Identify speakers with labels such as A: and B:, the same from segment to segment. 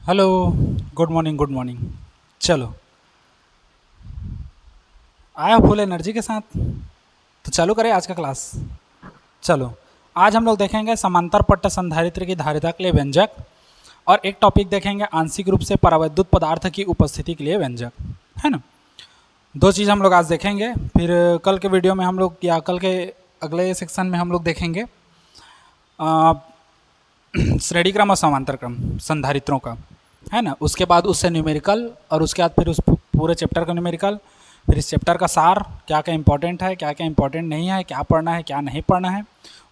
A: Hello. Good morning good morning. चलो, आया full energy के साथ, तो चालू करें आज का क्लास। चलो, आज हम लोग देखेंगे समांतर पट्ट संधारित्र की धारिता के लिए व्यंजक, और एक टॉपिक देखेंगे आंशिक रूप से परावैद्युत पदार्थ की उपस्थिति के लिए व्यंजक, है ना। दो चीज़ हम लोग आज देखेंगे, फिर कल के वीडियो में हम लोग या कल के अगले सेक्शन में हम लोग देखेंगे श्रेणी क्रम और समांतर क्रम संधारित्रों का, है ना। उसके बाद उससे न्यूमेरिकल, और उसके बाद फिर उस पूरे चैप्टर का न्यूमेरिकल, फिर इस चैप्टर का सार, क्या क्या इंपॉर्टेंट है, क्या क्या इंपॉर्टेंट नहीं है, क्या पढ़ना है क्या नहीं पढ़ना है,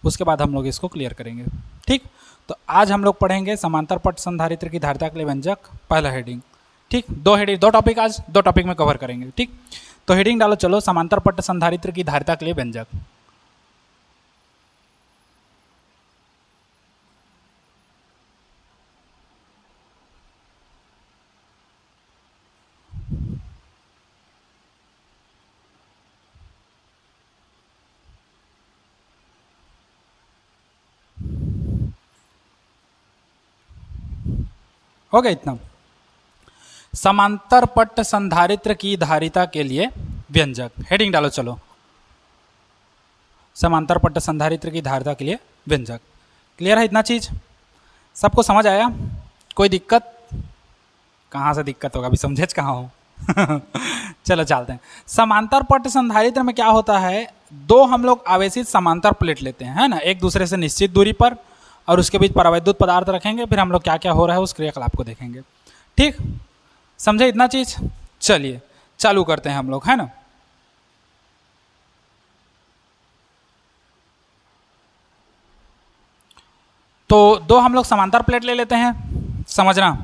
A: उसके बाद हम लोग इसको क्लियर करेंगे। ठीक, तो आज हम लोग पढ़ेंगे समांतर पट्ट संधारित्र की धारिता के लिए व्यंजक, पहला हेडिंग। ठीक, दो टॉपिक आज दो टॉपिक में कवर करेंगे। ठीक, तो हेडिंग डालो, चलो, समांतर पट्ट संधारित्र की धारिता के लिए व्यंजक। हो गया इतना। समांतर पट्ट संधारित्र की धारिता के लिए व्यंजक, हेडिंग डालो, चलो, समांतर पट्ट संधारित्र की धारिता के लिए व्यंजक। क्लियर है इतना चीज? सबको समझ आया? कोई दिक्कत? कहाँ से दिक्कत होगा, अभी समझे कहाँ हो? चलो चलते हैं। समांतर पट्ट संधारित्र में क्या होता है, दो हम लोग आवेशित समांतर प्लेट लेते हैं, है ना, एक दूसरे से निश्चित दूरी पर, और उसके बीच परावैद्युत पदार्थ रखेंगे, फिर हम लोग क्या क्या हो रहा है उस क्रियाकलाप को देखेंगे। ठीक, समझे इतना चीज? चलिए चालू करते हैं हम लोग, है ना। तो दो हम लोग समांतर प्लेट ले लेते हैं, समझना।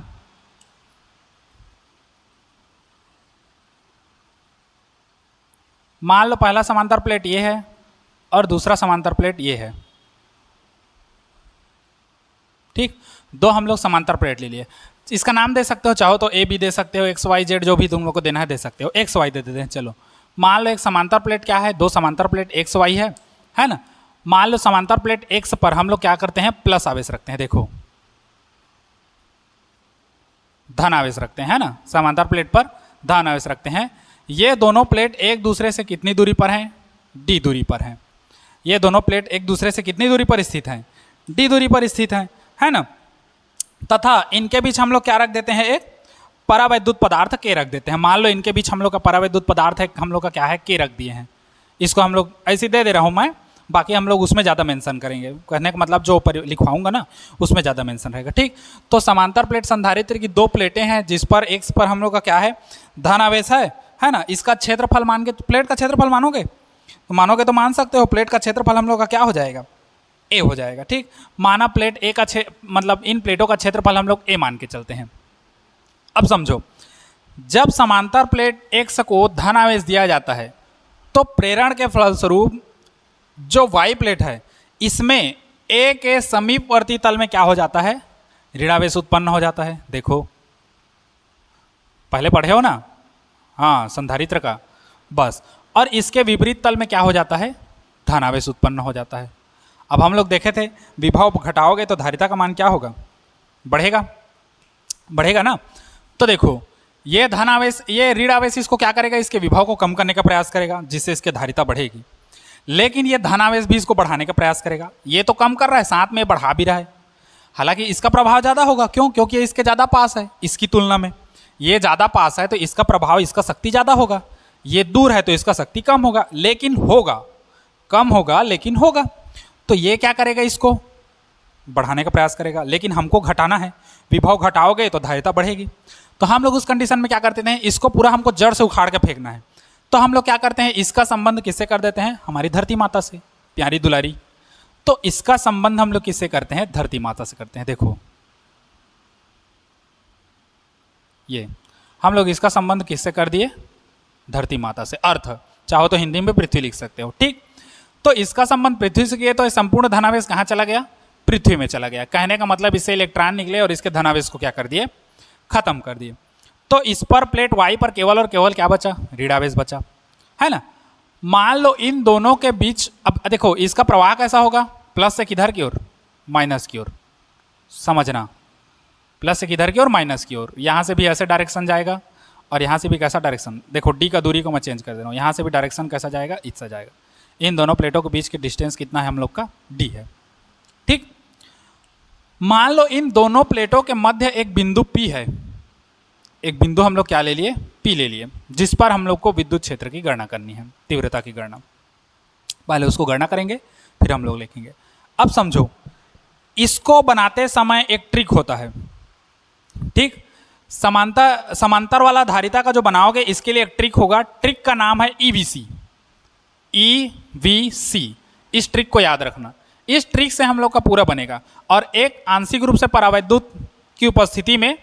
A: मान लो पहला समांतर प्लेट ये है और दूसरा समांतर प्लेट ये है। ठीक, दो हम लोग समांतर प्लेट ले लिए। इसका नाम दे सकते हो, चाहो तो ए बी दे सकते हो, एक्स वाई जेड जो भी तुम लोग को देना है दे सकते हो, एक्स वाई दे देते हैं। चलो, मान लो एक समांतर प्लेट क्या है, दो समांतर प्लेट एक्स वाई है ना। मान लो समांतर प्लेट एक्स पर हम लोग क्या करते हैं, प्लस आवेश रखते हैं, देखो, धन आवेश रखते हैं, है ना। समांतर प्लेट पर धन आवेश रखते हैं। ये दोनों प्लेट एक दूसरे से कितनी दूरी पर हैं, डी दूरी पर हैं। ये दोनों प्लेट एक दूसरे से कितनी दूरी पर स्थित हैं, डी दूरी पर स्थित हैं, है ना। तथा इनके बीच हम लोग क्या रख देते हैं, एक परावैद्युत पदार्थ के रख देते हैं। मान लो इनके बीच हम लोग का परावैद्युत पदार्थ है, हम लोग का क्या है, के रख दिए हैं। इसको हम लोग ऐसे दे दे रहा हूं मैं, बाकी हम लोग उसमें ज़्यादा मेंशन करेंगे। कहने का मतलब जो लिखवाऊंगा ना उसमें ज़्यादा मेंशन रहेगा। ठीक, तो समांतर प्लेट संधारित्र की दो प्लेटें हैं, जिस पर एक्स पर हम लोग का क्या है, धन आवेश है ना। इसका क्षेत्रफल मान के, प्लेट का क्षेत्रफल मानोगे तो मान सकते हो, प्लेट का क्षेत्रफल हम लोग का क्या हो जाएगा, ए हो जाएगा। ठीक, माना प्लेट ए का मतलब इन प्लेटों का क्षेत्रफल हम लोग ए मान के चलते हैं। अब समझो, जब समांतर प्लेट एक्स को धन आवेश दिया जाता है तो प्रेरण के फलस्वरूप जो वाई प्लेट है इसमें ए के समीपवर्ती तल में क्या हो जाता है, ऋणावेश उत्पन्न हो जाता है। देखो, पहले पढ़े हो ना, हाँ, संधारित्र का, बस। और इसके विपरीत तल में क्या हो जाता है, धनावेश उत्पन्न हो जाता है। अब हम लोग देखे थे, विभव घटाओगे तो धारिता का मान क्या होगा, बढ़ेगा, बढ़ेगा ना। तो देखो, ये धनावेश, ये ऋण आवेश इसको क्या करेगा, इसके विभव को कम करने का प्रयास करेगा, जिससे इसकी धारिता बढ़ेगी। लेकिन ये धनावेश भी इसको बढ़ाने का प्रयास करेगा। ये तो कम कर रहा है, साथ में बढ़ा भी रहा है। हालांकि इसका प्रभाव ज़्यादा होगा, क्यों, क्योंकि ये इसके ज़्यादा पास है, इसकी तुलना में ये ज़्यादा पास है, तो इसका प्रभाव, इसका शक्ति ज़्यादा होगा। ये दूर है तो इसका शक्ति कम होगा, लेकिन होगा, कम होगा लेकिन होगा। तो ये क्या करेगा, इसको बढ़ाने का प्रयास करेगा। लेकिन हमको घटाना है, विभव घटाओगे तो धारिता बढ़ेगी। तो हम लोग उस कंडीशन में क्या करते हैं, इसको पूरा हमको जड़ से उखाड़ के फेंकना है। तो हम लोग क्या करते हैं, इसका संबंध किससे कर देते हैं, हमारी धरती माता से, प्यारी दुलारी। तो इसका संबंध हम लोग किससे करते हैं, धरती माता से करते हैं। देखो, ये हम लोग इसका संबंध किससे कर दिए, धरती माता से। अर्थ चाहो तो हिंदी में पृथ्वी लिख सकते हो। ठीक, तो इसका संबंध पृथ्वी से किए तो संपूर्ण धनावेश कहाँ चला गया, पृथ्वी में चला गया। कहने का मतलब इससे इलेक्ट्रॉन निकले और इसके धनावेश को क्या कर दिए, खत्म कर दिए। तो इस पर प्लेट वाई पर केवल और केवल क्या बचा, ऋणावेश बचा, है ना। मान लो इन दोनों के बीच, अब देखो इसका प्रवाह कैसा होगा, प्लस से किधर की ओर, माइनस की ओर, समझना। प्लस एक इधर की ओर माइनस की ओर, यहाँ से भी ऐसे डायरेक्शन जाएगा और यहाँ से भी कैसा डायरेक्शन, देखो डी का दूरी को मैं चेंज कर दे रहा हूँ, यहाँ से भी डायरेक्शन कैसा जाएगा, इससे जाएगा। इन दोनों प्लेटों के बीच की डिस्टेंस कितना है हम लोग का, डी है। ठीक, मान लो इन दोनों प्लेटों के मध्य एक बिंदु P है, एक बिंदु हम लोग क्या ले लिए, P ले लिए, जिस पर हम लोग को विद्युत क्षेत्र की गणना करनी है, तीव्रता की गणना। पहले उसको गणना करेंगे फिर हम लोग लिखेंगे। अब समझो, इसको बनाते समय एक ट्रिक होता है। ठीक, समांतर वाला धारिता का जो बनाओगे इसके लिए एक ट्रिक होगा, ट्रिक का नाम है ईवीसी। ईवीसी, इस ट्रिक को याद रखना। इस ट्रिक से हम लोग का पूरा बनेगा, और एक आंशिक रूप से परावैद्युत की उपस्थिति में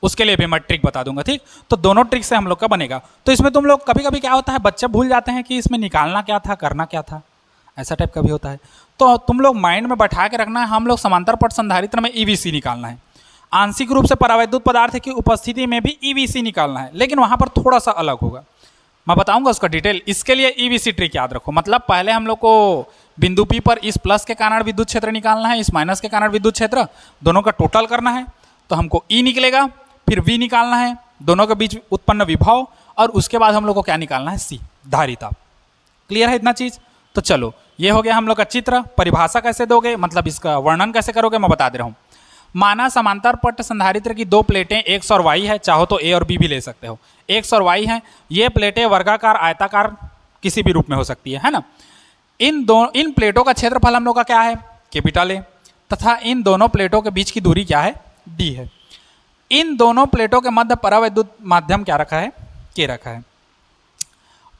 A: उसके लिए भी मैं ट्रिक बता दूंगा। ठीक, तो दोनों ट्रिक से हम लोग का बनेगा। तो इसमें तुम लोग कभी कभी क्या होता है, बच्चे भूल जाते हैं कि इसमें निकालना क्या था, करना क्या था, ऐसा टाइप का भी होता है। तो तुम लोग माइंड में बैठा के रखना है, हम लोग समांतर पट संधारित्र में ईवीसी निकालना है, आंशिक रूप से परावैद्युत पदार्थ की उपस्थिति में भी ईवीसी निकालना है, लेकिन वहां पर थोड़ा सा अलग होगा, मैं बताऊंगा उसका डिटेल। इसके लिए ईवीसी ट्रिक याद रखो। मतलब पहले हम लोग को बिंदु P पर इस प्लस के कारण विद्युत क्षेत्र निकालना है, इस माइनस के कारण विद्युत क्षेत्र, दोनों का टोटल करना है। तो हमको E निकलेगा, फिर V निकालना है, दोनों के बीच उत्पन्न विभव, और उसके बाद हम लोग को क्या निकालना है, C, धारिता। क्लियर है इतना चीज? तो चलो, ये हो गया हम लोग का चित्र। परिभाषा कैसे दोगे, मतलब इसका वर्णन कैसे करोगे, मैं बता दे रहा हूँ। माना समांतर पट संधारित्र की दो प्लेटें X और Y है, चाहो तो A और B भी ले सकते हो, X और Y हैं। ये प्लेटें वर्गाकार, आयताकार, किसी भी रूप में हो सकती है ना। इन प्लेटों का क्षेत्रफल हम लोग का क्या है, कैपिटल A, तथा इन दोनों प्लेटों के बीच की दूरी क्या है, D है। इन दोनों प्लेटों के मध्य परावैद्युत माध्यम क्या रखा है, K रखा है।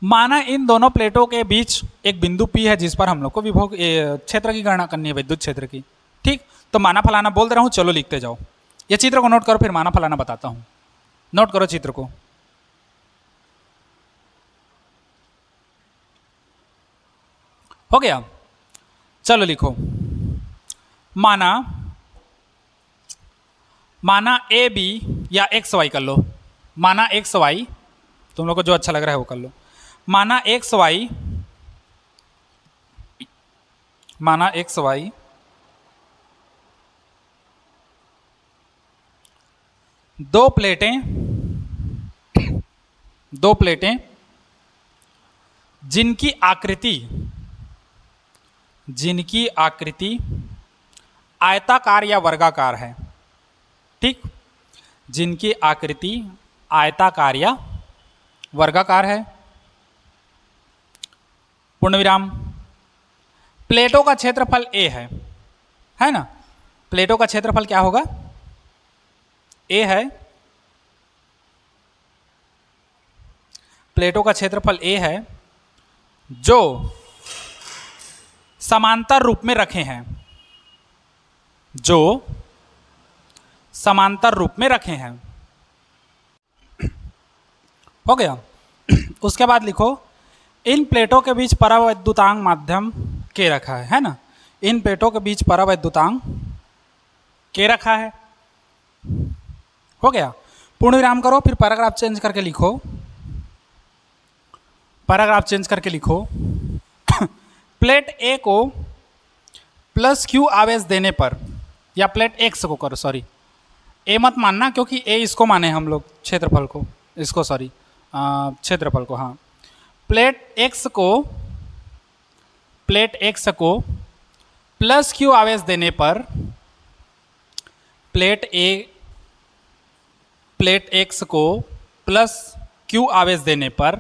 A: माना इन दोनों प्लेटों के बीच एक बिंदु P है जिस पर हम लोग को विभव क्षेत्र की गणना करनी है, विद्युत क्षेत्र की। ठीक, तो माना फलाना बोल दे रहा हूँ, चलो लिखते जाओ। ये चित्र को नोट करो, फिर माना फलाना बताता हूँ। नोट करो चित्र को। हो गया, चलो लिखो। माना ए बी या एक्स वाई कर लो, माना एक्स वाई, तुम लोग को जो अच्छा लग रहा है वो कर लो। माना एक्स वाई, माना एक्स वाई दो प्लेटें जिनकी आकृति आयताकार या वर्गाकार है। ठीक, जिनकी आकृति आयताकार या वर्गाकार है, पूर्ण विराम। प्लेटों का क्षेत्रफल A है ना। प्लेटों का क्षेत्रफल क्या होगा, A है। प्लेटों का क्षेत्रफल A है जो समांतर रूप में रखे हैं, जो समांतर रूप में रखे हैं। हो गया। उसके बाद लिखो, इन प्लेटों के बीच परावैद्युतांक माध्यम K रखा है ना। इन प्लेटों के बीच परावैद्युतांक K रखा है। हो गया, पूर्ण विराम करो, फिर पैराग्राफ चेंज करके लिखो। पैराग्राफ चेंज करके लिखो प्लेट A को प्लस Q आवेश देने पर, या प्लेट X को करो, सॉरी A मत मानना क्योंकि A इसको माने हम लोग, क्षेत्रफल को, इसको सॉरी क्षेत्रफल को, हाँ। प्लेट X को प्लस Q आवेश देने पर, प्लेट X को प्लस Q आवेश देने पर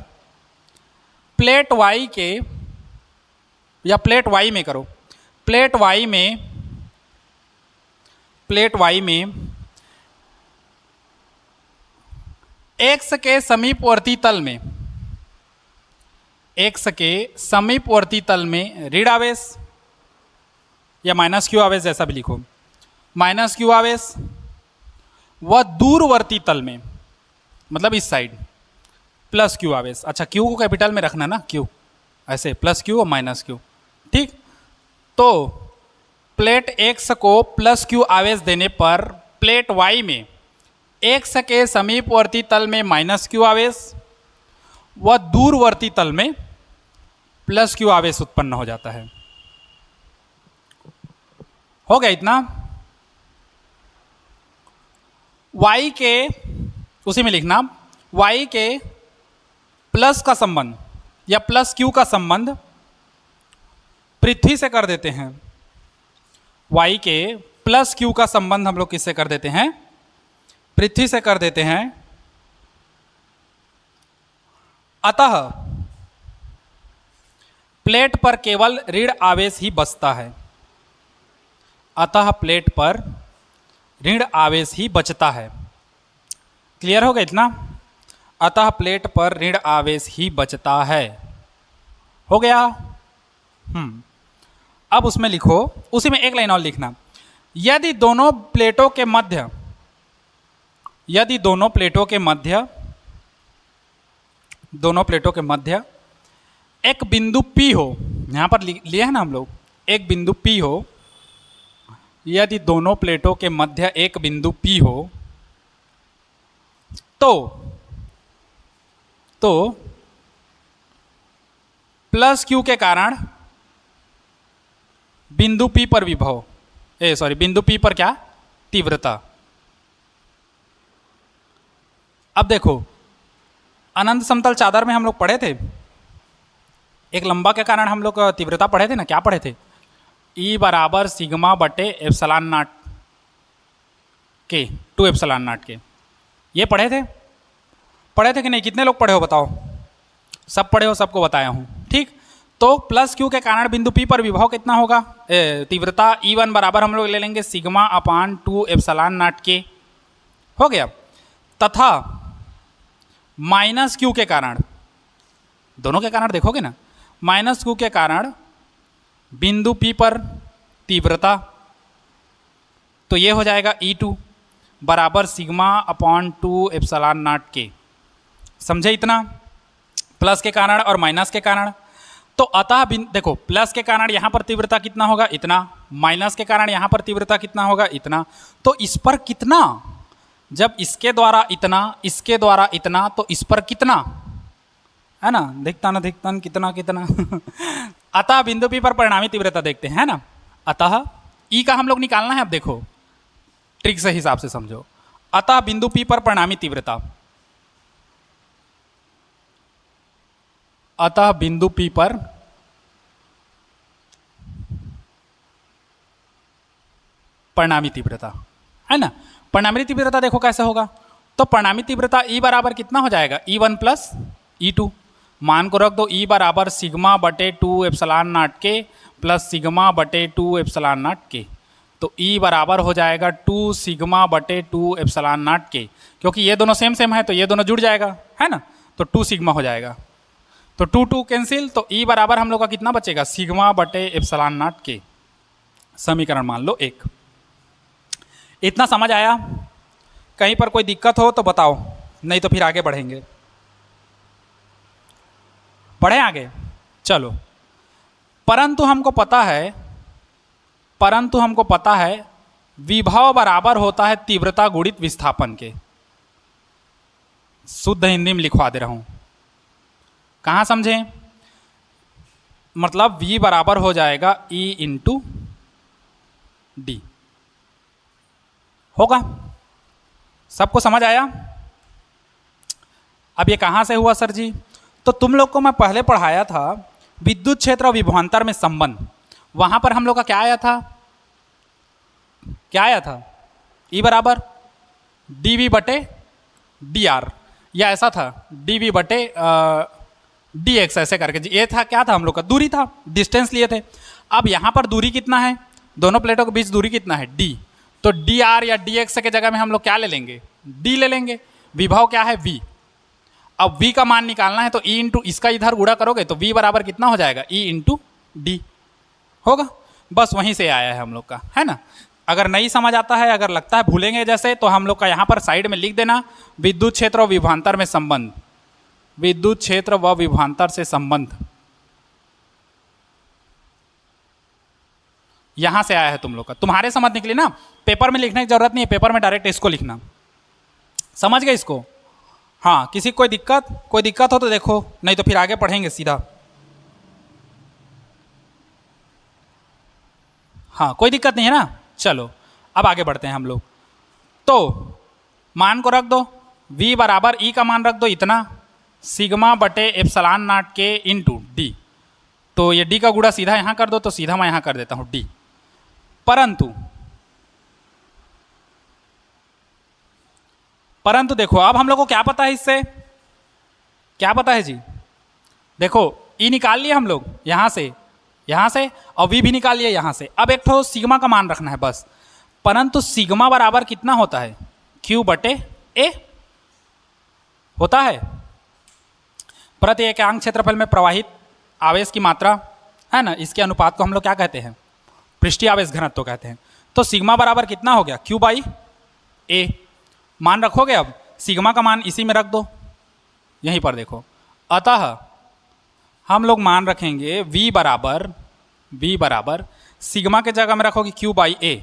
A: प्लेट Y के, या प्लेट Y में करो, प्लेट Y में X के समीपवर्ती तल में, X के समीपवर्ती तल में ऋण आवेश या माइनस Q आवेश, जैसा भी लिखो, माइनस Q आवेश, व दूरवर्ती तल में, मतलब इस साइड, प्लस Q आवेश। अच्छा, Q को कैपिटल में रखना ना, Q ऐसे, प्लस Q और माइनस Q। ठीक, तो प्लेट X को प्लस Q आवेश देने पर प्लेट Y में X के समीपवर्ती तल में माइनस Q आवेश व दूरवर्ती तल में प्लस Q आवेश उत्पन्न हो जाता है। हो गया इतना। y के, उसी में लिखना, y के प्लस का संबंध या प्लस q का संबंध पृथ्वी से कर देते हैं। y के प्लस q का संबंध हम लोग किससे कर देते हैं? पृथ्वी से कर देते हैं। अतः प्लेट पर केवल ऋण आवेश ही बचता है। अतः प्लेट पर ऋण आवेश ही बचता है। क्लियर हो गया इतना? अतः प्लेट पर ऋण आवेश ही बचता है। हो गया? अब उसमें लिखो, उसी में एक लाइन और लिखना, यदि दोनों प्लेटों के मध्य, यदि दोनों प्लेटों के मध्य, दोनों प्लेटों के मध्य एक बिंदु P हो, यहां पर लिया है ना हम लोग, एक बिंदु P हो, यदि दोनों प्लेटों के मध्य एक बिंदु P हो, तो प्लस Q के कारण बिंदु P पर विभव, बिंदु P पर क्या? तीव्रता। अब देखो, अनंत समतल चादर में हम लोग पढ़े थे, एक लंबा के कारण हम लोग तीव्रता पढ़े थे ना, क्या पढ़े थे? E बराबर सिग्मा बटे एप्सिलॉन नॉट के, 2 एप्सिलॉन नॉट के, ये पढ़े थे? पढ़े थे कि नहीं? कितने लोग पढ़े हो बताओ? सब पढ़े हो, सबको बताया हूँ, ठीक। तो प्लस Q के कारण बिंदु P पर विभव कितना होगा? तीव्रता E1 बराबर हम लोग ले लेंगे सिग्मा अपान 2 एप्सिलॉन नॉट के, हो गया। तथा माइनस Q के कारण, दोनों के कारण देखोगे ना, माइनस Q के कारण बिंदु P पर तीव्रता, तो ये हो जाएगा E2 बराबर सिग्मा अपॉन 2 एप्सिलॉन नॉट के। समझे इतना? प्लस के कारण और माइनस के कारण। तो अतः देखो, प्लस के कारण यहां पर तीव्रता कितना होगा? इतना। माइनस के कारण यहां पर तीव्रता कितना होगा? इतना। तो इस पर कितना? जब इसके द्वारा इतना, इसके द्वारा इतना, तो इस पर कितना है ना? दिखता ना दिखता कितना कितना अतः बिंदु P पर परिणामी तीव्रता देखते हैं ना। अतः E का हम लोग निकालना है। अब देखो, ट्रिक से हिसाब से समझो। अतः बिंदु P पर परिणामी तीव्रता, अतः बिंदु P पर परिणामी तीव्रता है ना। परिणामी तीव्रता देखो कैसे होगा। तो परिणामी तीव्रता E बराबर कितना हो जाएगा? E1 plus E2। मान को रख दो, E बराबर सिग्मा बटे 2 एप्सिलॉन नॉट के प्लस सिग्मा बटे 2 एप्सिलॉन नॉट के। तो E बराबर हो जाएगा 2 सिग्मा बटे 2 एप्सिलॉन नॉट के, क्योंकि ये दोनों सेम सेम है तो ये दोनों जुड़ जाएगा, है ना। तो 2 सिग्मा हो जाएगा, तो 2 2 कैंसिल, तो E बराबर हम लोग का कितना बचेगा? सिग्मा बटे एप्सिलॉन नॉट के। समीकरण मान लो 1। इतना समझ आया? कहीं पर कोई दिक्कत हो तो बताओ, नहीं तो फिर आगे बढ़ेंगे। पढ़े आगे? चलो। परंतु हमको पता है विभव बराबर होता है तीव्रता गुणित विस्थापन के। शुद्ध हिंदी में लिखवा दे रहा हूं, कहां समझे? मतलब V बराबर हो जाएगा E इंटू डी। होगा? सबको समझ आया? अब ये कहां से हुआ सर जी? तो तुम लोग को मैं पहले पढ़ाया था विद्युत क्षेत्र और विभवांतर में संबंध। वहां पर हम लोग का क्या आया था? क्या आया था? E बराबर dV बटे dr, या ऐसा था dV बटे dx, ऐसे करके। ये था, क्या था हम लोग का? दूरी था, डिस्टेंस लिए थे। अब यहां पर दूरी कितना है? दोनों प्लेटों के बीच दूरी कितना है? d। तो dr या dx के जगह में हम लोग क्या ले लेंगे? d ले लेंगे। विभव क्या है? v। अब v का मान निकालना है तो E इंटू इसका इधर गुणा करोगे तो v बराबर कितना हो जाएगा? E इंटू डी होगा। बस वहीं से आया है हम लोग का, है ना। अगर नहीं समझ आता है, अगर लगता है भूलेंगे जैसे, तो हम लोग का यहाँ पर साइड में लिख देना विद्युत क्षेत्र और विभवांतर में संबंध। विद्युत क्षेत्र व विभवांतर से संबंध यहां से आया है तुम लोग का। तुम्हारे समझ निकली ना, पेपर में लिखने की जरूरत नहीं है, पेपर में डायरेक्ट इसको लिखना। समझ गए इसको? हाँ, किसी कोई दिक्कत हो तो देखो, नहीं तो फिर आगे पढ़ेंगे सीधा। हाँ, कोई दिक्कत नहीं है ना। चलो अब आगे बढ़ते हैं हम लोग। तो मान को रख दो, v बराबर ई का मान रख दो इतना, सिग्मा बटे एप्सिलॉन नॉट के इंटू डी। तो ये डी का गुणा सीधा यहाँ कर दो, तो सीधा मैं यहाँ कर देता हूँ डी। परंतु देखो अब हम लोग को क्या पता है, इससे क्या पता है जी, देखो ई निकाल लिया हम लोग यहाँ से और वी भी निकाल लिया यहाँ से। अब एक तो सिग्मा का मान रखना है बस। परंतु सिग्मा बराबर कितना होता है, क्यू बटे ए होता है। प्रति एकांक क्षेत्रफल में प्रवाहित आवेश की मात्रा है ना, इसके अनुपात को हम लोग क्या कहते हैं, पृष्ठीय आवेश घनत्व कहते हैं। तो सिग्मा बराबर कितना हो गया, क्यू बाई ए। मान रखोगे, अब सिग्मा का मान इसी में रख दो, यहीं पर देखो। अतः हम लोग मान रखेंगे v बराबर सिग्मा के जगह में रखोगे q बाई ए,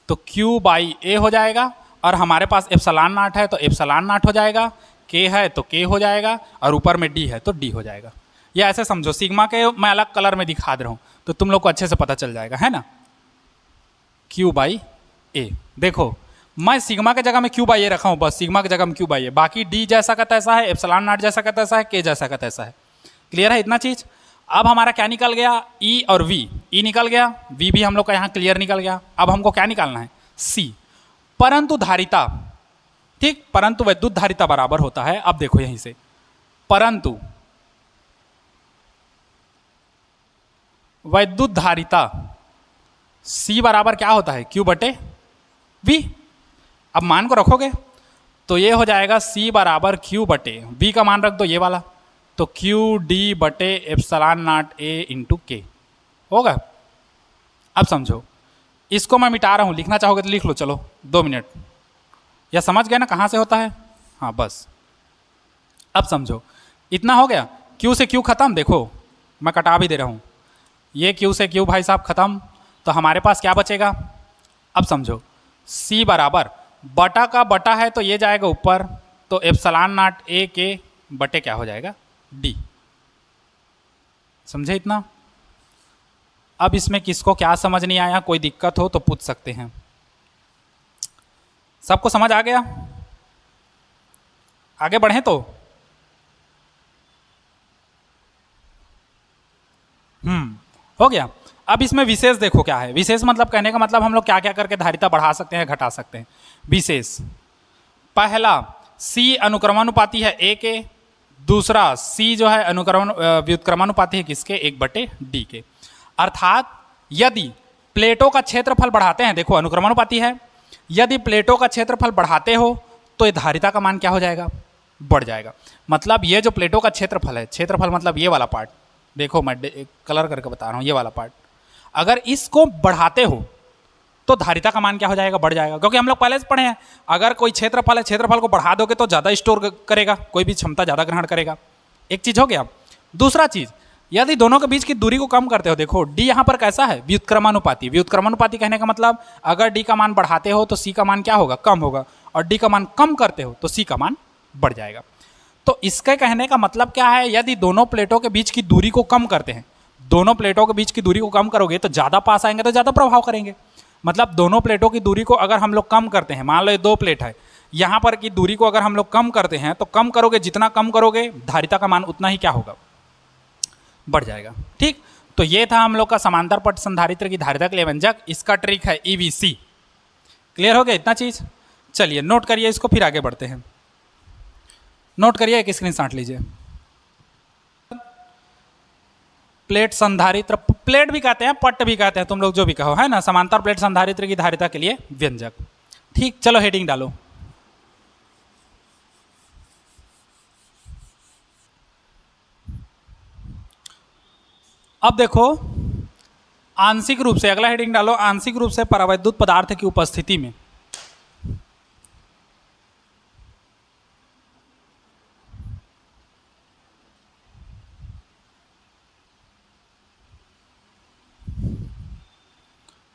A: तो q बाई ए हो जाएगा। और हमारे पास एप्सिलॉन नॉट है तो एप्सिलॉन नॉट हो जाएगा, k है तो k हो जाएगा, और ऊपर में d है तो d हो जाएगा। ये ऐसे समझो, सिग्मा के मैं अलग कलर में दिखा दे रहा हूँ तो तुम लोग को अच्छे से पता चल जाएगा, है ना। q बाई ए, देखो मैं सिग्मा के जगह में q बाई ए रखा हूँ, बस सिग्मा की जगह में q बाई ए, बाकी d जैसा का तैसा है, एप्सिलॉन नॉट जैसा का तैसा है, k जैसा का तैसा है। क्लियर है इतना चीज। अब हमारा क्या निकल गया, E और V। E निकल गया, V भी हम लोग का यहाँ क्लियर निकल गया। अब हमको क्या निकालना है, C। परंतु धारिता, ठीक, परंतु वैद्युत धारिता बराबर होता है, अब देखो यहीं से, परंतु वैद्युत धारिता C बराबर क्या होता है, Q बटे V। अब मान को रखोगे तो ये हो जाएगा C बराबर Q बटे V का मान रख दो ये वाला, तो क्यू डी बटे एप्सिलॉन नॉट ए इंटू के होगा। अब समझो, इसको मैं मिटा रहा हूँ, लिखना चाहोगे तो लिख लो, चलो 2 मिनट। या समझ गए ना कहाँ से होता है, हाँ बस। अब समझो, इतना हो गया, क्यू से क्यू खत्म, देखो मैं कटा भी दे रहा हूँ, ये क्यू से क्यू भाई साहब खत्म। तो हमारे पास क्या बचेगा, अब समझो, सी बराबर बटा का बटा है तो ये जाएगा ऊपर, तो एप्सिलॉन नॉट ए के बटे क्या हो जाएगा, डी। समझे इतना। अब इसमें किसको क्या समझ नहीं आया, कोई दिक्कत हो तो पूछ सकते हैं। सबको समझ आ गया, आगे बढ़े तो। हो गया। अब इसमें विशेष देखो क्या है, विशेष मतलब कहने का मतलब हम लोग क्या क्या करके धारिता बढ़ा सकते हैं, घटा सकते हैं। विशेष, पहला सी अनुक्रमानुपाती है ए के, दूसरा C जो है व्युत्क्रमानुपाती है किसके, 1/d के। अर्थात यदि प्लेटों का क्षेत्रफल बढ़ाते हैं, देखो अनुक्रमानुपाती है, यदि प्लेटों का क्षेत्रफल बढ़ाते हो तो ये धारिता का मान क्या हो जाएगा, बढ़ जाएगा। मतलब ये जो प्लेटों का क्षेत्रफल है, क्षेत्रफल मतलब ये वाला पार्ट, देखो मैं कलर करके बता रहा हूँ, ये वाला पार्ट, अगर इसको बढ़ाते हो तो धारिता का मान क्या हो जाएगा, बढ़ जाएगा। क्योंकि हम लोग पहले से पढ़े हैं, अगर कोई क्षेत्रफल है, क्षेत्रफल को बढ़ा दोगे तो ज़्यादा स्टोर करेगा, कोई भी क्षमता ज़्यादा ग्रहण करेगा। एक चीज़ हो गया। दूसरा चीज़, यदि दोनों के बीच की दूरी को कम करते हो, देखो डी यहाँ पर कैसा है, व्युत्क्रमानुपाती। व्युत्क्रमानुपाती कहने का मतलब अगर डी का मान बढ़ाते हो तो सी का मान क्या होगा, कम होगा, और डी का मान कम करते हो तो सी का मान बढ़ जाएगा। तो इसके कहने का मतलब क्या है, यदि दोनों प्लेटों के बीच की दूरी को कम करते हैं, दोनों प्लेटों के बीच की दूरी को कम करोगे तो ज़्यादा पास आएंगे तो ज़्यादा प्रभाव करेंगे। मतलब दोनों प्लेटों की दूरी को अगर हम लोग कम करते हैं, मान लो ये 2 प्लेट है, यहाँ पर की दूरी को अगर हम लोग कम करते हैं तो कम करोगे, जितना कम करोगे धारिता का मान उतना ही क्या होगा, बढ़ जाएगा। ठीक, तो ये था हम लोग का समांतर पट संधारित्र की धारिता के लिए व्यंजक। इसका ट्रिक है EVC। क्लियर हो गया इतना चीज। चलिए नोट करिए इसको, फिर आगे बढ़ते हैं। नोट करिए, एक स्क्रीनशॉट लीजिए। प्लेट संधारित्र, प्लेट भी कहते हैं, पट भी कहते हैं, तुम लोग जो भी कहो, है ना। समांतर प्लेट संधारित्र की धारिता के लिए व्यंजक। ठीक, चलो हेडिंग डालो। अब देखो आंशिक रूप से, अगला हेडिंग डालो, आंशिक रूप से परावैद्युत पदार्थ की उपस्थिति में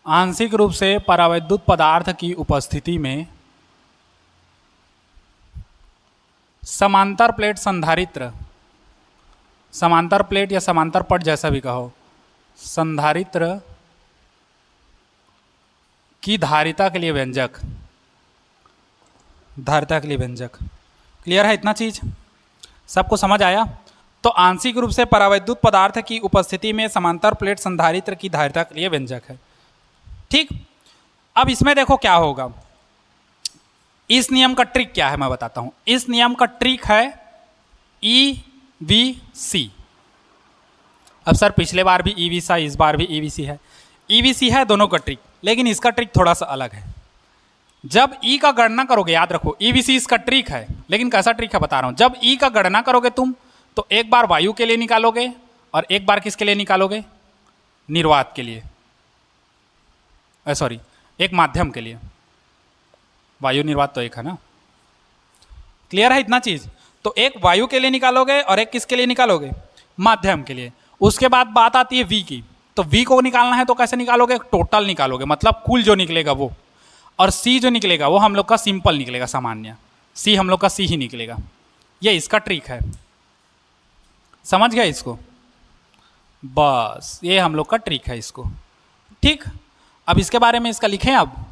A: आंशिक रूप से परावैद्युत पदार्थ की उपस्थिति में समांतर प्लेट संधारित्र, समांतर प्लेट या समांतर पट जैसा भी कहो, संधारित्र की धारिता के लिए व्यंजक। धारिता के लिए व्यंजक। क्लियर है इतना चीज, सबको समझ आया? तो आंशिक रूप से परावैद्युत पदार्थ की उपस्थिति में समांतर प्लेट संधारित्र की धारिता के लिए व्यंजक है। ठीक, अब इसमें देखो क्या होगा। इस नियम का ट्रिक क्या है मैं बताता हूं। इस नियम का ट्रिक है EVC। अब सर पिछले बार भी EVC था, इस बार भी EVC है। EVC है दोनों का ट्रिक, लेकिन इसका ट्रिक थोड़ा सा अलग है। जब E का गणना करोगे, याद रखो EVC इसका ट्रिक है, लेकिन कैसा ट्रिक है बता रहा हूं। जब E का गणना करोगे तुम, तो एक बार वायु के लिए निकालोगे और एक बार किसके लिए निकालोगे? निर्वात के लिए, सॉरी एक माध्यम के लिए। वायु निर्वात तो एक है ना। क्लियर है इतना चीज? तो एक वायु के लिए निकालोगे और एक किसके लिए निकालोगे? माध्यम के लिए। उसके बाद बात आती है V की। तो V को निकालना है तो कैसे निकालोगे? टोटल निकालोगे, मतलब कुल जो निकलेगा वो। और C जो निकलेगा वो हम लोग का सिंपल निकलेगा, सामान्य। C हम लोग का C ही निकलेगा। ये इसका ट्रिक है, समझ गए इसको? बस ये हम लोग का ट्रिक है इसको। ठीक, अब इसके बारे में इसका लिखें अब।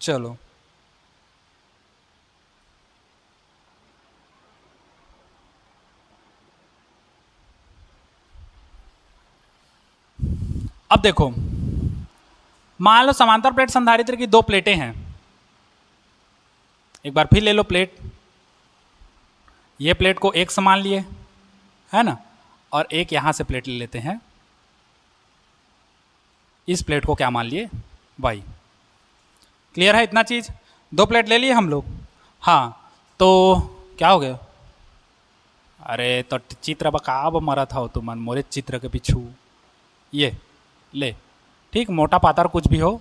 A: चलो अब देखो, मान लो समांतर प्लेट संधारित्र की दो प्लेटें हैं। एक बार फिर ले लो प्लेट, ये प्लेट को एक समान लिए है ना, और एक यहां से प्लेट ले लेते हैं। इस प्लेट को क्या मान लिए? Y। क्लियर है इतना चीज? दो प्लेट ले लिए हम लोग। हाँ, तो क्या हो गया? अरे तो चित्र बकाब मरा था तुम मोरे चित्र के पीछू। ये ले, ठीक, मोटा पातर कुछ भी हो,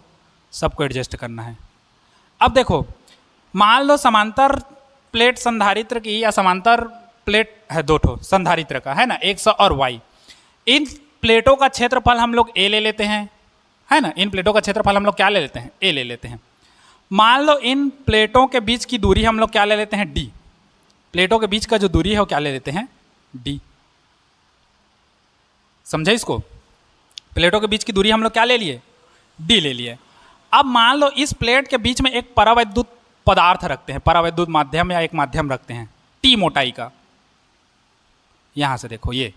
A: सबको एडजस्ट करना है। अब देखो, मान लो समांतर प्लेट संधारित्र की, या समांतर प्लेट है दो ठो संधारित्र का, है ना, X और Y। इन प्लेटों का क्षेत्रफल हम लोग A ले लेते हैं, है ना। इन प्लेटों का क्षेत्रफल हम लोग क्या ले लेते हैं? A ले लेते हैं। मान लो इन प्लेटों के बीच की दूरी हम लोग क्या ले लेते हैं? D। प्लेटों के बीच का जो दूरी है वो क्या ले लेते हैं? D। समझे इसको? प्लेटों के बीच की दूरी हम लोग क्या ले लिए? D ले लिए। अब मान लो इस प्लेट के बीच में एक परावैद्युत पदार्थ रखते हैं, परावैद्युत माध्यम या एक माध्यम रखते हैं T मोटाई का। यहां से देखो, ये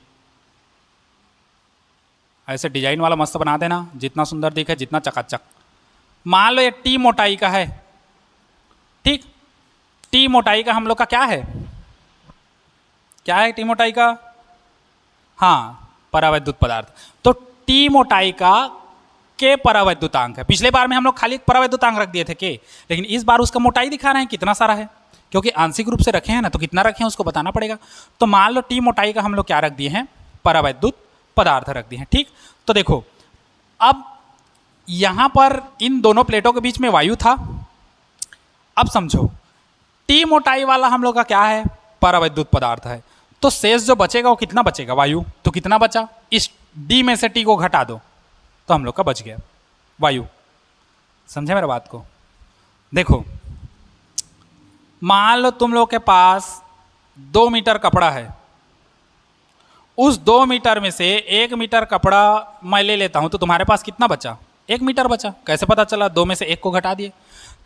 A: ऐसे डिजाइन वाला मस्त बना देना, जितना सुंदर दिखे, जितना चकाचक। मान लो ये T मोटाई का है, ठीक। T मोटाई का हम लोग का क्या है? क्या है T मोटाई का? हाँ, परावैद्युत पदार्थ। तो T मोटाई का के परावैद्युतांक है। पिछले बार में हम लोग खाली एक परावैद्युतांक रख दिए थे के, लेकिन इस बार उसका मोटाई दिखा रहे हैं कितना सारा है, क्योंकि आंशिक रूप से रखे हैं ना, तो कितना रखे हैं उसको बताना पड़ेगा। तो मान लो T मोटाई का हम लोग क्या रख दिए हैं? परावैद्युत पदार्थ रख दिए हैं, ठीक। तो देखो, अब यहां पर इन दोनों प्लेटों के बीच में वायु था। अब समझो, T मोटाई वाला हम लोग का क्या है? परावैद्युत पदार्थ है। तो शेष जो बचेगा वो कितना बचेगा? वायु। तो कितना बचा? इस D में से T को घटा दो तो हम लोग का बच गया वायु। समझे मेरे बात को? देखो, मान लो तुम लोग के पास 2 मीटर कपड़ा है। उस 2 मीटर में से 1 मीटर कपड़ा मैं ले लेता हूं, तो तुम्हारे पास कितना बचा? 1 मीटर बचा। कैसे पता चला? 2 में से 1 को घटा दिए।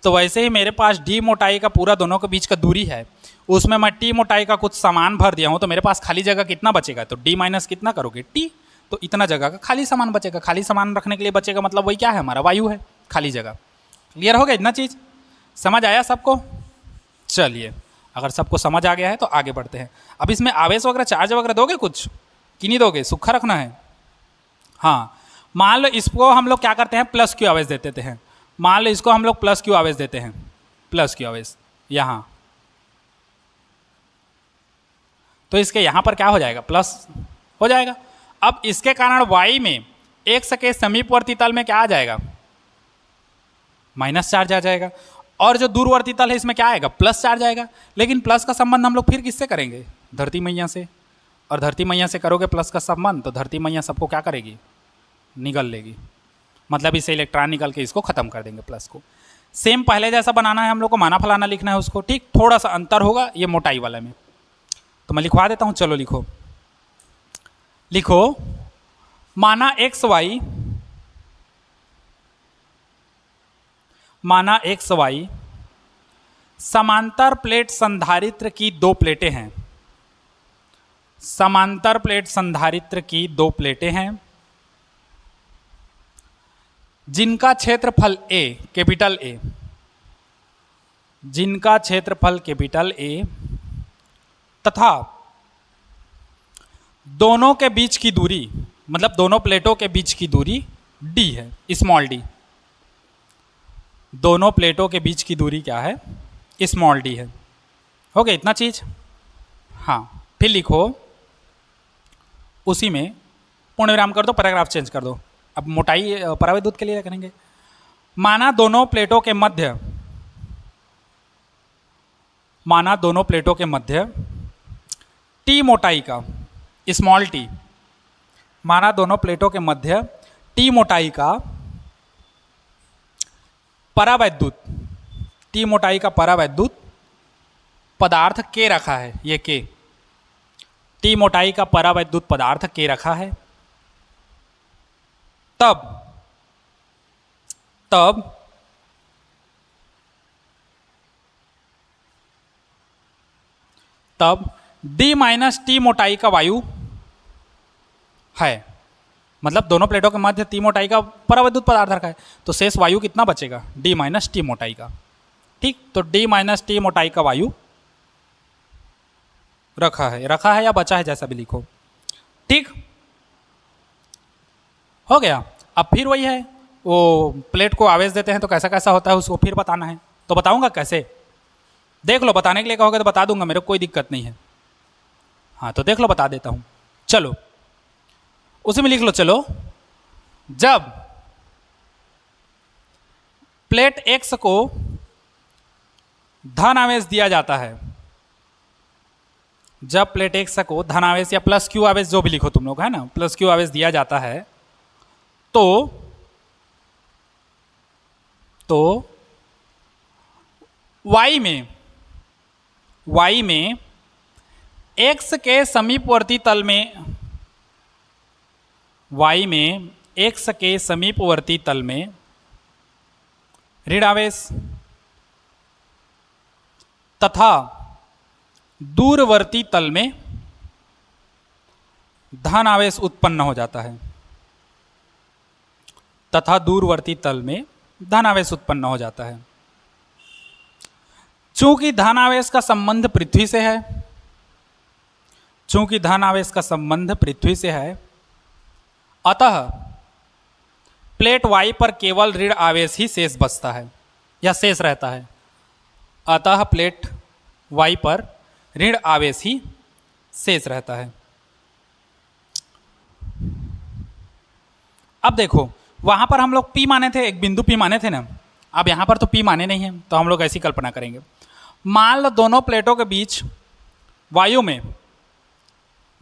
A: तो वैसे ही मेरे पास D मोटाई का पूरा दोनों के बीच का दूरी है, उसमें मैं T मोटाई का कुछ सामान भर दिया हूं, तो मेरे पास खाली जगह कितना बचेगा? तो D माइनस कितना करोगे? T। तो इतना जगह का खाली सामान बचेगा। खाली सामान रखने के लिए बचेगा, मतलब वही क्या है? हमारा वायु है, खाली जगह। क्लियर हो गया इतना चीज? समझ आया सबको? चलिए, अगर सबको समझ आ गया है तो आगे बढ़ते हैं। अब इसमें आवेश वगैरह, चार्ज वगैरह दोगे कुछ कि नहीं दोगे? सूखा रखना है। हाँ, मान लो इसको हम लोग क्या करते हैं? प्लस क्यू आवेश देते हैं। मान लो इसको हम लोग प्लस क्यू आवेश देते हैं, प्लस क्यू आवेश यहां। तो इसके यहां पर क्या हो जाएगा? प्लस हो जाएगा। अब इसके कारण Y में X के समीपवर्ती तल में क्या आ जाएगा? माइनस चार्ज आ जाएगा। और जो दूरवर्ती तल है इसमें क्या आएगा? प्लस चार्ज आएगा। लेकिन प्लस का संबंध हम लोग फिर किससे करेंगे? धरती मैया से। और धरती मैया से करोगे प्लस का संबंध, तो धरती मैया सबको क्या करेगी? निगल लेगी। मतलब इसे इलेक्ट्रॉन निकल के इसको खत्म कर देंगे, प्लस को। सेम पहले जैसा बनाना है हम लोग को, माना फलाना लिखना है उसको, ठीक। थोड़ा सा अंतर होगा ये मोटाई वाले में, तो मैं लिखवा देता हूं। चलो लिखो, लिखो, माना XY, माना XY समांतर प्लेट संधारित्र की दो प्लेटें हैं। समांतर प्लेट संधारित्र की दो प्लेटें हैं जिनका क्षेत्रफल ए, कैपिटल ए, जिनका क्षेत्रफल कैपिटल ए तथा दोनों के बीच की दूरी, मतलब दोनों प्लेटों के बीच की दूरी डी है, स्मॉल डी। दोनों प्लेटों के बीच की दूरी क्या है? स्मॉल डी है। हो गया इतना चीज। हाँ, फिर लिखो उसी में पूर्ण विराम कर दो, पैराग्राफ चेंज कर दो। अब मोटाई पराविद्युत के लिए करेंगे। माना दोनों प्लेटों के मध्य, माना दोनों प्लेटों के मध्य टी मोटाई का, स्मॉल टी, माना दोनों प्लेटों के मध्य टी मोटाई का परावैद्युत, टी मोटाई का परावैद्युत पदार्थ के रखा है। ये के, टी मोटाई का परावैद्युत पदार्थ के रखा है। तब डी माइनस टी मोटाई का वायु है, मतलब दोनों प्लेटों के मध्य टी मोटाई का परावैद्युत पदार्थ रखा है, तो शेष वायु कितना बचेगा? डी माइनस टी मोटाई का। ठीक, तो डी माइनस टी मोटाई का वायु रखा है या बचा है, जैसा भी लिखो। ठीक, हो गया। अब फिर वही है, वो प्लेट को आवेश देते हैं तो कैसा कैसा होता है उसको फिर बताना है, तो बताऊंगा कैसे। देख लो, बताने के लिए कहोगे तो बता दूंगा, मेरे को कोई दिक्कत नहीं है। हाँ, तो देख लो, बता देता हूं। चलो उसी में लिख लो। चलो, जब प्लेट एक्स को धन आवेश दिया जाता है, जब प्लेट एक्स को धन आवेश या प्लस क्यू आवेश, जो भी लिखो तुम लोग, है ना, प्लस क्यू आवेश दिया जाता है, तो y में x के समीपवर्ती तल में, y में x के समीपवर्ती तल में ऋण आवेश तथा दूरवर्ती तल में धन आवेश उत्पन्न हो जाता है, तथा दूरवर्ती तल में धन आवेश उत्पन्न हो जाता है। चूंकि धन आवेश का संबंध पृथ्वी से है, चूंकि धन आवेश का संबंध पृथ्वी से है, अतः प्लेट y पर केवल ऋण आवेश ही शेष बचता है या शेष रहता है। अतः प्लेट y पर ऋण आवेश ही शेष रहता है। अब देखो, वहां पर हम लोग P माने थे, एक बिंदु P माने थे ना। अब यहां पर तो P माने नहीं है, तो हम लोग ऐसी कल्पना करेंगे। मान लो दोनों प्लेटों के बीच वायु में,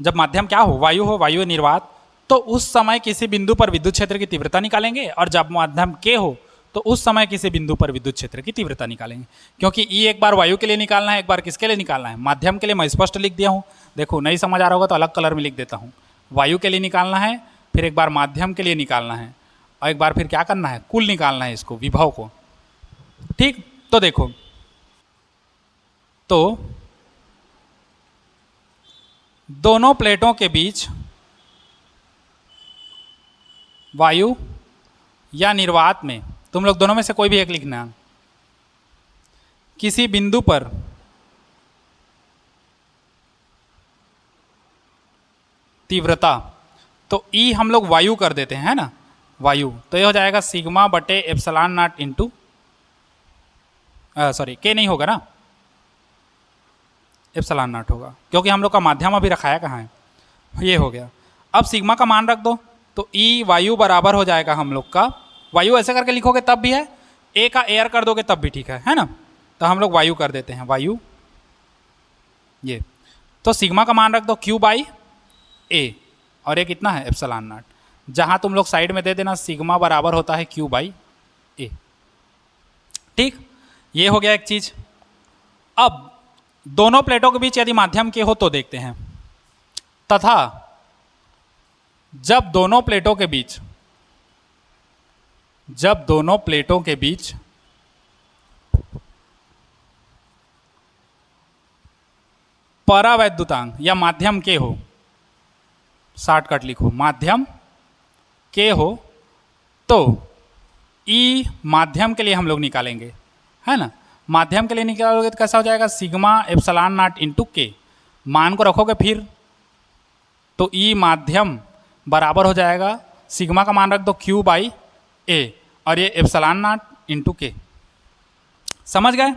A: जब माध्यम क्या हो, वायु हो, वायु निर्वात, तो उस समय किसी बिंदु पर विद्युत क्षेत्र की तीव्रता निकालेंगे, और जब माध्यम K हो तो उस समय किसी बिंदु पर विद्युत क्षेत्र की तीव्रता निकालेंगे। क्योंकि E एक बार वायु के लिए निकालना है, एक बार किसके लिए निकालना है? माध्यम के लिए। मैं स्पष्ट लिख दिया हूँ, देखो नहीं समझ आ रहा होगा तो अलग कलर में लिख देता हूँ। वायु के लिए निकालना है, फिर एक बार माध्यम के लिए निकालना है, और एक बार फिर क्या करना है? कुल निकालना है इसको, विभव को। ठीक, तो देखो, तो दोनों प्लेटों के बीच वायु या निर्वात में, तुम लोग दोनों में से कोई भी एक लिखना, किसी बिंदु पर तीव्रता, तो E हम लोग वायु कर देते हैं, है ना, वायु, तो ये हो जाएगा सिग्मा बटे epsilon not into, sorry K नहीं होगा ना, एप्सिलॉन नॉट होगा, क्योंकि हम लोग का माध्यम अभी रखाया कहाँ है, ये हो गया। अब सिग्मा का मान रख दो, तो E वायु बराबर हो जाएगा हम लोग का, वायु ऐसे करके लिखोगे तब भी है, A का एयर कर दोगे तब भी ठीक है ना, तो हम लोग वायु कर देते हैं, वायु, ये। तो सिग्मा का मान रख दो Q बाई A, और ये कितना है? Epsilon not. जहाँ तुम लोग साइड में दे देना सिग्मा बराबर होता है Q बाई A। ठीक, ये हो गया एक चीज। अब दोनों प्लेटों के बीच यदि माध्यम के हो तो देखते हैं, तथा जब दोनों प्लेटों के बीच, जब दोनों प्लेटों के बीच परावैद्युतांक या माध्यम के हो, शॉर्टकट लिखो, माध्यम के हो तो ई माध्यम के लिए हम लोग निकालेंगे, है ना। माध्यम के लिए निकालोगे तो कैसा हो जाएगा, सिग्मा एप्सिलॉन नॉट इंटू के, मान को रखोगे फिर तो ई माध्यम बराबर हो जाएगा, सिग्मा का मान रख दो क्यू बाई ए और ये एप्सिलॉन नॉट इंटू के। समझ गए?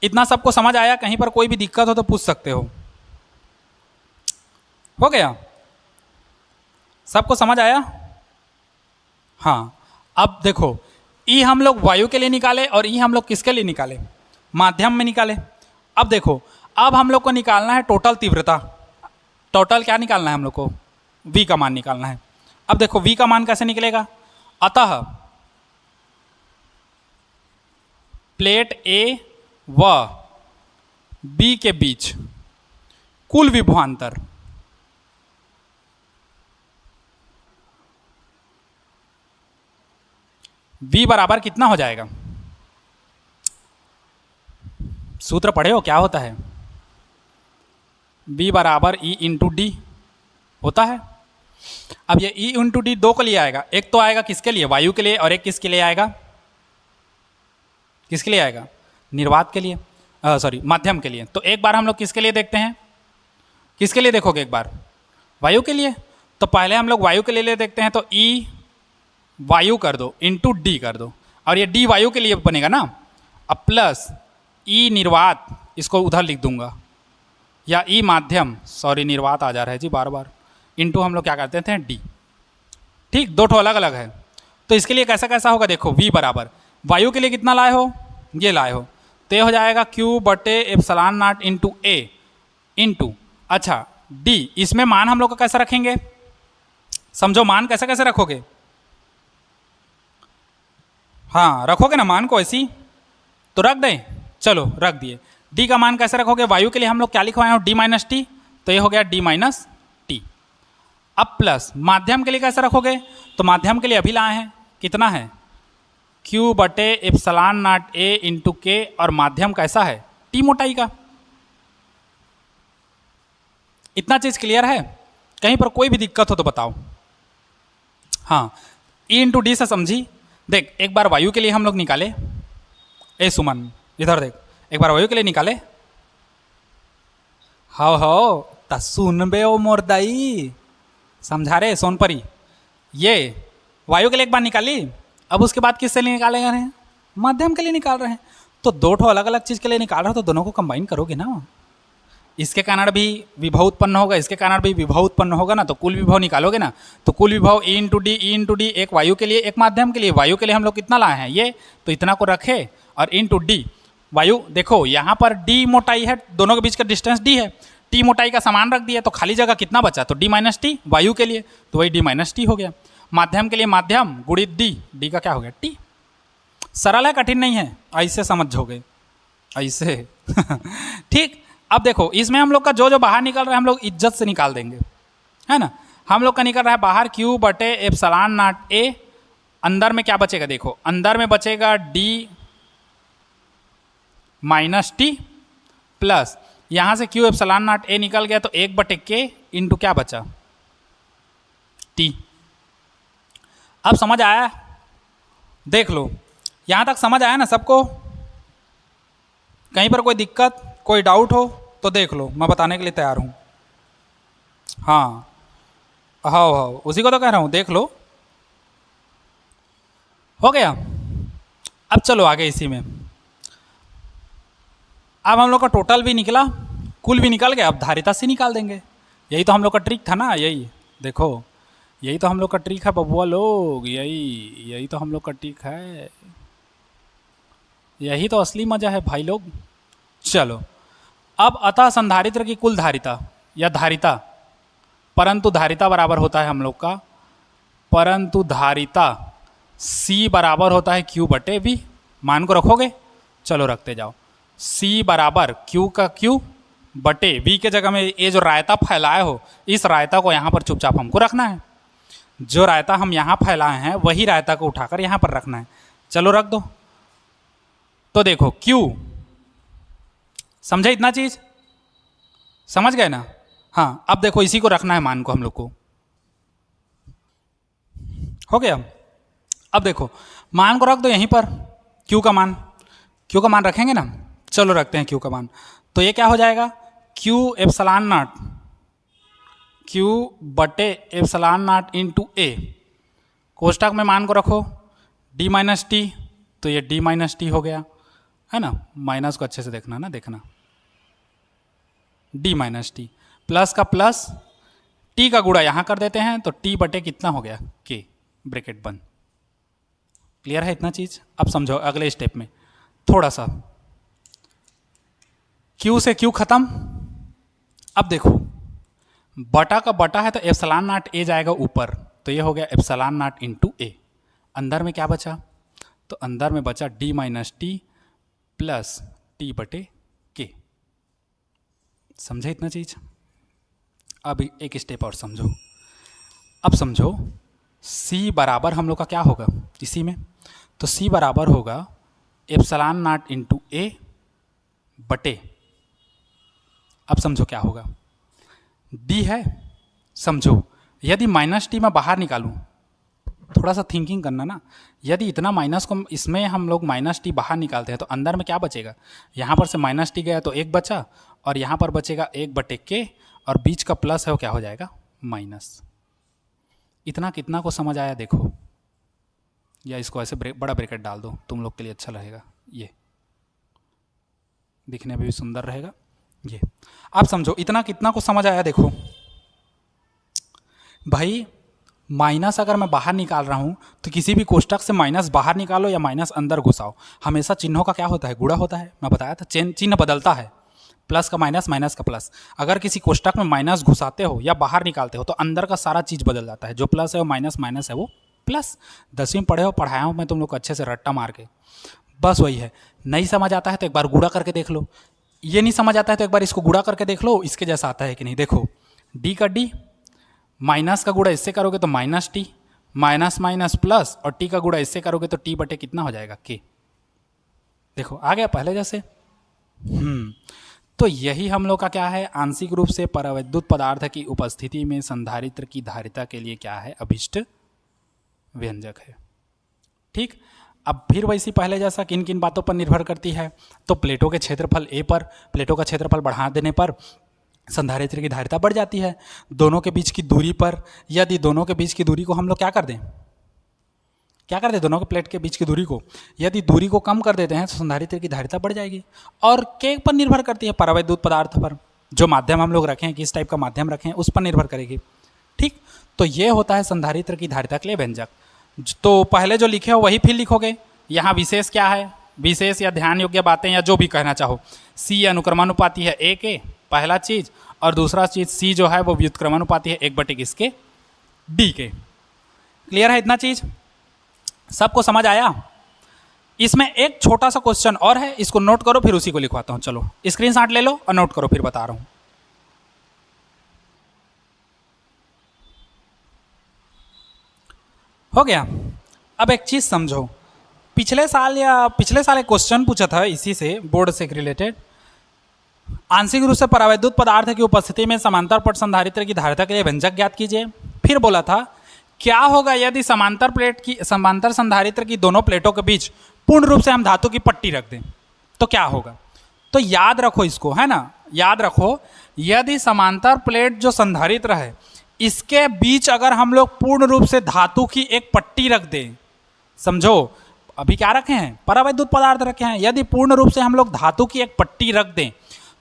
A: इतना सबको समझ आया? कहीं पर कोई भी दिक्कत हो तो पूछ सकते हो गया? सबको समझ आया? हाँ। अब देखो, ई हम लोग वायु के लिए निकाले और ई हम लोग किसके लिए निकाले, माध्यम में निकाले। अब देखो, अब हम लोग को निकालना है टोटल तीव्रता। टोटल क्या निकालना है हम लोग को, v का मान निकालना है। अब देखो v का मान कैसे निकलेगा, अतः प्लेट A व B के बीच कुल विभवांतर V बराबर कितना हो जाएगा, सूत्र पढ़े हो क्या होता है, B बराबर E इंटू डी होता है। अब ये E इंटू डी दो के लिए आएगा, एक तो आएगा किसके लिए, वायु के लिए, और एक किसके लिए आएगा, किसके लिए आएगा, निर्वात के लिए, सॉरी माध्यम के लिए। तो एक बार हम लोग किसके लिए देखते हैं, किसके लिए देखोगे एक बार, वायु के लिए। तो पहले हम लोग वायु के लिए देखते हैं, तो E वायु कर दो इंटू डी कर दो, और ये डी वायु के लिए बनेगा ना। अब प्लस E निर्वात, इसको उधर लिख दूंगा, या ई माध्यम, सॉरी निर्वात आ जा रहा है जी बार बार, इंटू हम लोग क्या करते थे डी। ठीक, दो ठो अलग अलग है। तो इसके लिए कैसा कैसा होगा, देखो v बराबर, वायु के लिए कितना लाए हो, ये लाए हो, तो ये हो जाएगा q बटे epsilon not into A into, अच्छा d, इसमें मान हम लोग का कैसा रखेंगे, समझो मान कैसे कैसे रखोगे, हाँ रखोगे ना मान को ऐसी, तो रख दें, चलो रख दिए। d का मान कैसे रखोगे, वायु के लिए हम लोग क्या लिखवाए हो, d माइनस टी, तो ये हो गया d माइनस टी। अब प्लस माध्यम के लिए कैसे रखोगे, तो माध्यम के लिए अभी लाए हैं, कितना है, q बटे एप्सिलॉन नॉट a इंटू के, और माध्यम कैसा है, t मोटाई का। इतना चीज़ क्लियर है? कहीं पर कोई भी दिक्कत हो तो बताओ। हाँ, e इंटू डी से समझी। देख एक बार वायु के लिए हम लोग निकाले, ए सुमन इधर देख, एक बार वायु के लिए निकाले, हो ता सुन बे ओ मोरदाई, समझा रहे सोनपरी, ये वायु के लिए एक बार निकाली, अब उसके बाद किससे लिए निकालेंगे रहे, माध्यम के लिए निकाल रहे हैं। तो दो ठो अलग अलग चीज़ के लिए निकाल रहे हो, तो दोनों को कंबाइन करोगे ना, इसके कारण भी विभव उत्पन्न होगा, इसके कारण भी विभव उत्पन्न होगा ना, तो कुल विभव निकालोगे ना। तो कुल विभव ई इंटू डी, एक वायु के लिए एक माध्यम के लिए। वायु के लिए हम लोग कितना लाए हैं, ये तो इतना को रखे, और इंटू डी वायु, देखो यहाँ पर डी मोटाई है, दोनों के बीच का डिस्टेंस डी है, टी मोटाई का समान रख दिया, तो खाली जगह कितना बचा, तो डी माइनस टी वायु के लिए, तो वही डी माइनस टी हो गया। माध्यम के लिए माध्यम गुणित डी, डी का क्या हो गया टी। सरल है, कठिन नहीं है, ऐसे समझोगे ऐसे ठीक। अब देखो इसमें हम लोग का जो जो बाहर निकल रहा है हम लोग इज्जत से निकाल देंगे, है ना। हम लोग का निकल रहा है बाहर q बटे एप्सिलॉन नॉट a, अंदर में क्या बचेगा, देखो अंदर में बचेगा d माइनस टी, प्लस यहाँ से q एप्सिलॉन नॉट a निकल गया, तो 1 बटे k इंटू क्या बचा t। अब समझ आया, देख लो यहाँ तक समझ आया ना सबको, कहीं पर कोई दिक्कत कोई डाउट हो तो देख लो, मैं बताने के लिए तैयार हूँ। हाँ हाँ उसी को तो कह रहा हूँ, देख लो। हो गया? अब चलो आगे इसी में, अब हम लोग का टोटल भी निकला, कुल भी निकल गया, अब धारिता से निकाल देंगे। यही तो हम लोग का ट्रिक था ना, यही देखो, यही तो हम लोग का ट्रिक है बबुआ लोग, यही तो हम लोग का ट्रिक है, यही तो असली मजा है भाई लोग। चलो अब अतः संधारित्र की कुल धारिता या धारिता, परंतु धारिता बराबर होता है हम लोग का, परंतु धारिता C बराबर होता है Q बटे V। मान को रखोगे, चलो रखते जाओ। C बराबर Q का Q बटे V के जगह में ये जो रायता फैलाए हो, इस रायता को यहाँ पर चुपचाप हमको रखना है। जो रायता हम यहाँ फैलाए हैं वही रायता को उठाकर यहाँ पर रखना है। चलो रख दो। तो देखो Q, समझे इतना चीज? समझ गए ना? हाँ, अब देखो इसी को रखना है मान को हम लोग को। हो गया? अब देखो मान को रख दो यहीं पर, क्यू का मान, क्यू का मान रखेंगे ना, चलो रखते हैं क्यू का मान। तो ये क्या हो जाएगा, क्यू एप्सलान नॉट, क्यू बटे एप्सलान नॉट इंटू ए, कोष्टक में मान को रखो डी माइनस टी, तो ये डी माइनस टी हो गया, है ना, माइनस को अच्छे से देखना ना, देखना, डी माइनस टी प्लस का प्लस, टी का गुणा यहाँ कर देते हैं तो टी बटे कितना हो गया, के, ब्रैकेट बंद। क्लियर है इतना चीज? अब समझो अगले स्टेप में थोड़ा सा, Q से Q खत्म। अब देखो बटा का बटा है तो एप्सलान नॉट ए जाएगा ऊपर, तो ये हो गया एप्सलान नॉट इंटू ए। अंदर में क्या बचा, तो अंदर में बचा D minus T plus T बटे के। समझे इतना चीज? अब एक स्टेप और समझो। अब समझो C बराबर हम लोग का क्या होगा इसी में, तो C बराबर होगा एप्सलान नॉट इंटू ए बटे, अब समझो क्या होगा, D है, समझो यदि माइनस टी मैं बाहर निकालूं, थोड़ा सा थिंकिंग करना ना, यदि इतना माइनस को इसमें हम लोग माइनस टी बाहर निकालते हैं तो अंदर में क्या बचेगा, यहाँ पर से माइनस टी गया तो एक बचा, और यहाँ पर बचेगा एक बटे के, और बीच का प्लस है वो क्या हो जाएगा, माइनस। इतना कितना को समझ आया देखो, या इसको ऐसे बड़ा ब्रैकेट डाल दो, तुम लोग के लिए अच्छा रहेगा, ये दिखने में भी सुंदर रहेगा। ये आप समझो इतना कितना को समझ आया देखो भाई। माइनस अगर मैं बाहर निकाल रहा हूं तो किसी भी कोष्टक से माइनस बाहर निकालो या माइनस अंदर घुसाओ, हमेशा चिन्हों का क्या होता है, गुणा होता है। मैं बताया था चिन्ह बदलता है, प्लस का माइनस, माइनस का प्लस। अगर किसी कोष्टक में माइनस घुसाते हो या बाहर निकालते हो तो अंदर का सारा चीज बदल जाता है, जो प्लस है वो माइनस, माइनस है वो प्लस। 10वीं पढ़े हो, पढ़ाया हूं मैं तुम लोग को अच्छे से रट्टा मार के, बस वही है। नहीं समझ आता है तो एक बार गुणा करके देख लो, ये नहीं समझ आता है तो एक बार इसको गुणा करके देख लो, इसके जैसा आता है कि नहीं। देखो डी का डी, माइनस का गुणा इससे करोगे तो minus T, minus minus plus, और टी का गुणा इससे करोगे तो टी बटे कितना हो जाएगा, के। देखो आ गया पहले जैसे। तो यही हम लोग का क्या है, आंशिक रूप से परावैद्युत पदार्थ की उपस्थिति में संधारित्र की धारिता के लिए क्या है, अभिष्ट व्यंजक है। ठीक, अब फिर वैसी पहले जैसा किन किन बातों पर निर्भर करती है, तो प्लेटों के क्षेत्रफल ए पर, प्लेटों का क्षेत्रफल बढ़ा देने पर संधारित्र की धारिता बढ़ जाती है। दोनों के बीच की दूरी पर, यदि दोनों के बीच की दूरी को हम लोग क्या कर दें, क्या कर दें, दोनों के प्लेट के बीच की दूरी को, यदि दूरी को कम कर देते हैं तो संधारित्र की धारिता बढ़ जाएगी। और के पर निर्भर करती है, परावैद्युत पदार्थ पर, जो माध्यम हम लोग रखें, किस टाइप का माध्यम रखें, उस पर निर्भर करेगी। ठीक, तो ये होता है संधारित्र की धारिता के लिए व्यंजक। तो पहले जो लिखे हो वही फिर लिखोगे। यहाँ विशेष क्या है, विशेष या ध्यान योग्य बातें या जो भी कहना चाहो, सी अनुक्रमानुपाती है ए के, पहला चीज, और दूसरा चीज सी जो है वो व्युत्क्रमानुपाती है 1 बटे किसके, डी के। क्लियर है इतना चीज? सबको समझ आया? इसमें एक छोटा सा क्वेश्चन और है, इसको नोट करो फिर उसी को लिखवाता हूं। चलो स्क्रीनशॉट ले लो और नोट करो, फिर बता रहा हूं। हो गया? अब एक चीज समझो, पिछले साल एक क्वेश्चन पूछा था इसी से, बोर्ड से रिलेटेड, आंशिक रूप से परावैद्युत पदार्थ की उपस्थिति में समांतर पट संधारित्र की धारिता के लिए व्यंजक ज्ञात कीजिए। फिर बोला था क्या होगा यदि समांतर संधारित्र की दोनों प्लेटों के बीच पूर्ण रूप से हम धातु की पट्टी रख दें तो क्या होगा। तो याद रखो इसको, है ना, याद रखो, यदि समांतर प्लेट जो संधारित्र है इसके बीच अगर हम लोग पूर्ण रूप से धातु की एक पट्टी रख दें, समझो अभी क्या रखे हैं, परावैद्युत पदार्थ रखे हैं, यदि पूर्ण रूप से हम लोग धातु की एक पट्टी रख दें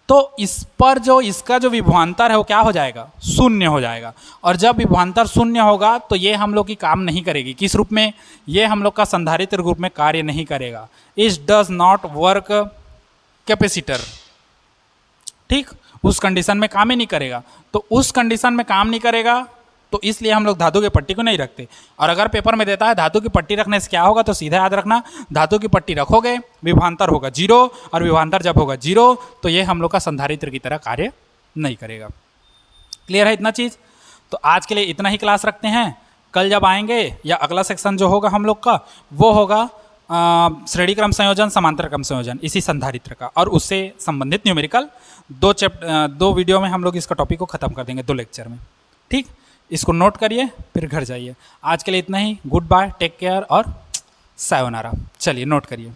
A: तो इस पर जो इसका जो विभवांतर है वो क्या हो जाएगा, शून्य हो जाएगा। और जब विभवांतर शून्य होगा तो ये हम लोग की काम नहीं करेगी, किस रूप में, ये हम लोग का संधारित्र रूप में कार्य नहीं करेगा। It does not work capacitor. ठीक, उस कंडीशन में काम ही नहीं करेगा। तो उस कंडीशन में काम नहीं करेगा तो इसलिए हम लोग धातु की पट्टी को नहीं रखते। और अगर पेपर में देता है धातु की पट्टी रखने से क्या होगा, तो सीधा याद रखना, धातु की पट्टी रखोगे विभवांतर होगा 0, और विभवांतर जब होगा 0 तो ये हम लोग का संधारित्र की तरह कार्य नहीं करेगा। क्लियर है इतना चीज? तो आज के लिए इतना ही क्लास रखते हैं। कल जब आएंगे या अगला सेक्शन जो होगा हम लोग का वो होगा श्रेणी क्रम संयोजन, समांतर क्रम संयोजन, इसी संधारित्र का और उससे संबंधित न्यूमेरिकल 2 वीडियो में हम लोग इसका टॉपिक को ख़त्म कर देंगे 2 लेक्चर में। ठीक, इसको नोट करिए फिर घर जाइए। आज के लिए इतना ही। गुड बाय, टेक केयर और सायोनारा। चलिए नोट करिए।